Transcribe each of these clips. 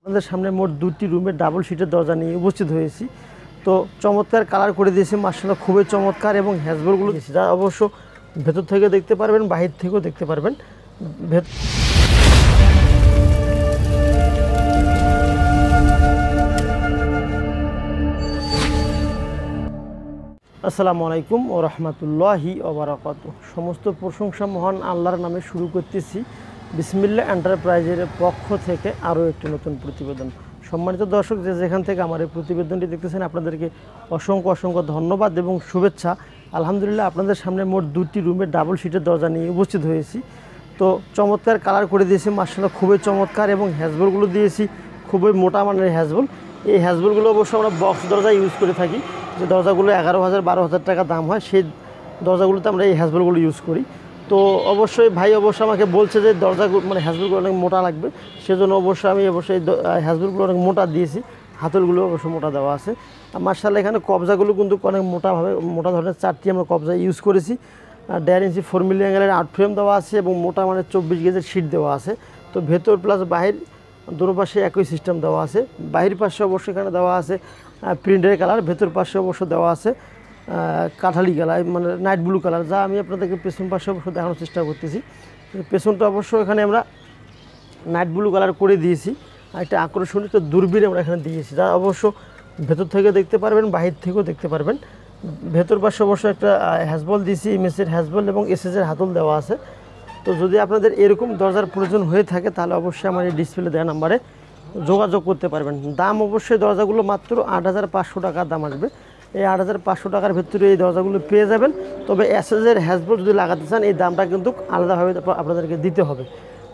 আমাদের সামনে মোট দুটি রুমে ডাবল সিটের দরজা নিয়ে উপস্থিত হয়েছি। তো চমৎকার কালার করে দিয়েছি, মাশাআল্লাহ খুবই চমৎকার এবং হ্যাজবলগুলো দিয়েছি, যা অবশ্য ভেতর থেকে দেখতে পারবেন, বাহির থেকেও দেখতে পারবেন। আসসালামু আলাইকুম ও রহমতুল্লাহি ওয়া বারাকাতুহু। সমস্ত প্রশংসা মহান আল্লাহর নামে শুরু করতেছি। বিসমিল্লাহ এন্টারপ্রাইজের পক্ষ থেকে আরও একটি নতুন প্রতিবেদন। সম্মানিত দর্শক, যেখান থেকে আমার এই প্রতিবেদনটি দেখতেছেন, আপনাদেরকে অসংখ্য ধন্যবাদ এবং শুভেচ্ছা। আলহামদুলিল্লাহ, আপনাদের সামনে মোট দুটি রুমের ডাবল সিটের দরজা নিয়ে উপস্থিত হয়েছি। তো চমৎকার কালার করে দিয়েছি, মাশাআল্লাহ খুবই চমৎকার এবং হ্যাজবলগুলো দিয়েছি খুবই মোটা মানের হ্যাজবল। এই হ্যাজবলগুলো অবশ্য আমরা বক্স দরজা ইউজ করে থাকি, যে দরজাগুলো 11,000 12,000 টাকা দাম হয়, সেই দরজাগুলোতে আমরা এই হ্যাজবলগুলো ইউজ করি। তো অবশ্যই ভাই আমাকে বলছে যে দরজাগুলো মানে হ্যাজবলগুলো অনেক মোটা লাগবে, সেজন্য আমি অবশ্যই হ্যাজবলগুলো অনেক মোটা দিয়েছি। হাতলগুলো অবশ্য মোটা দেওয়া আছে। আর মাশাআল্লাহ এখানে কবজাগুলো কিন্তু অনেক মোটা ধরনের 4টি আমরা কবজা ইউজ করেছি। 1.5 ইঞ্চি 4 মিলি অ্যাঙ্গেলের আউট ফ্রেম দেওয়া আছে এবং মোটা মানে 24 গেজের শিট দেওয়া আছে। তো ভেতর প্লাস বাহির দুটো পাশে একই সিস্টেম দেওয়া আছে। বাহির পাশে অবশ্যই এখানে দেওয়া আছে প্রিন্টের কালার, ভেতর পাশে অবশ্য দেওয়া আছে কাঠালি কালার মানে নাইট ব্লু কালার, যা আমি আপনাদেরকে পেছন পাশে অবশ্য দেখানোর চেষ্টা করতেছি। পেছনটা অবশ্য এখানে আমরা নাইট ব্লু কালার করে দিয়েছি, আর একটা আকর্ষণীয় দূরবীন আমরা এখানে দিয়েছি, যা অবশ্য ভেতর থেকে দেখতে পারবেন, বাহির থেকেও দেখতে পারবেন। ভেতর পাশে অবশ্য একটা হ্যাজবল দিয়েছি, ইমেসের হ্যাজবল এবং এসএসের হাতল দেওয়া আছে। তো যদি আপনাদের এরকম দরজার প্রয়োজন হয়ে থাকে, তাহলে অবশ্যই আমার এই ডিসপ্লে দেওয়া নাম্বারে যোগাযোগ করতে পারবেন। দাম অবশ্যই দরজাগুলো মাত্র 8,500 টাকা দাম আসবে। এই 8,500 টাকার ভিতরে এই দরজাগুলো পেয়ে যাবেন। তবে এসএসের হ্যাজবল যদি লাগাতে চান, এই দামটা কিন্তু আলাদাভাবে আপনাদেরকে দিতে হবে।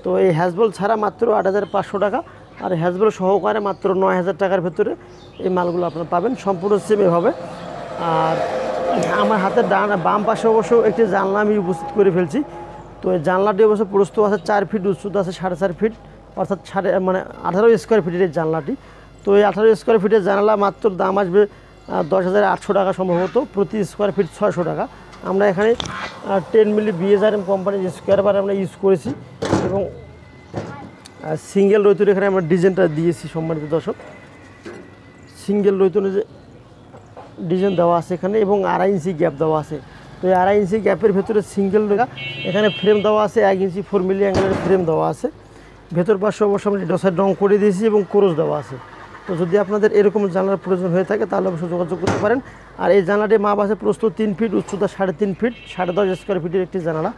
তো এই হ্যাজবল ছাড়া মাত্র 8,500 টাকা, আর হ্যাজবল সহকারে মাত্র 9,000 টাকার ভিতরে এই মালগুলো আপনারা পাবেন, সম্পূর্ণ সেম হবে। আর আমার হাতের বাম পাশে অবশ্য একটি জানলা আমি উপস্থিত করে ফেলছি। তো এই জানলাটি অবশ্য প্রস্থ আছে 4 ফিট, উচ্চতা আছে 4.5 ফিট, অর্থাৎ 18 স্কোয়ার ফিটের এই জানলাটি। তো এই 18 স্কোয়ার ফিটের জানলা মাত্র দাম আসবে 10,800 টাকা, সম্ভবত প্রতি স্কোয়ার ফিট 600 টাকা। আমরা এখানে 10 মিলি BSRM কোম্পানির স্কোয়ার বার আমরা ইউজ করেছি এবং সিঙ্গেল রৈতুর এখানে আমরা ডিজাইনটা দিয়েছি। সম্মানিত দর্শক, সিঙ্গেল রৈতুনের যে ডিজাইন দেওয়া আছে এখানে এবং 2.5 ইঞ্চি গ্যাপ দেওয়া আছে। তো এই 2.5 ইঞ্চি গ্যাপের ভেতরে সিঙ্গেল রেখা এখানে ফ্রেম দেওয়া আছে, 1 ইঞ্চি 4 মিলি অ্যাঙ্গেলের ফ্রেম দেওয়া আছে। ভেতর পাশে অবশ্য আমরা ডসাইড রং করে দিয়েছি এবং ক্রোশ দেওয়া আছে। তো যদি আপনাদের এরকম জানলার প্রয়োজন হয়ে থাকে, তাহলে অবশ্যই যোগাযোগ করতে পারেন। আর এই জানলাটির মাপ আছে প্রস্থ 3 ফিট, উচ্চতা 3.5 ফিট, 10.5 স্কোয়ার ফিটের একটি জানালা।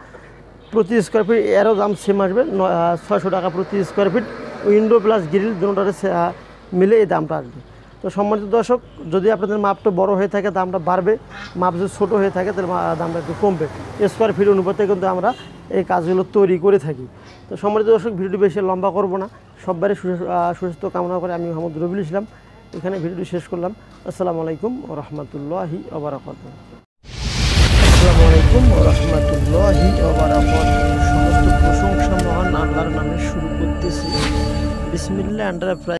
প্রতি স্কোয়ার ফিট এরও দাম সেম আসবে 600 টাকা প্রতি square feet. Window plus grill দুটোটারে মিলে এই দামটা আসবে। তো সম্মানিত দর্শক, যদি আপনাদের মাপটা বড় হয়ে থাকে দামটা বাড়বে, মাপ যদি ছোটো হয়ে থাকে তাহলে দামটা একটু কমবে। স্কোয়ার ফিট অনুপাতে কিন্তু আমরা এই কাজগুলো তৈরি করে থাকি। তো সম্মানিত দর্শক, ভিডিওটি বেশি লম্বা করব না, সবারই সুস্বাস্থ্য কামনা করে আমি মোহাম্মদ রবিউল ইসলাম এখানে ভিডিওটি শেষ করলাম। আসসালামু আলাইকুম ওয়া রাহমাতুল্লাহি ওয়া বারাকাতুহু। আসসালামু আলাইকুম ওয়া রাহমাতুল্লাহি ওয়া বারাকাতুহু। সমস্ত প্রশংসা মহান আল্লাহর নামে শুরু করতেছি। বিসমিল্লাহ এন্টারপ্রাইজ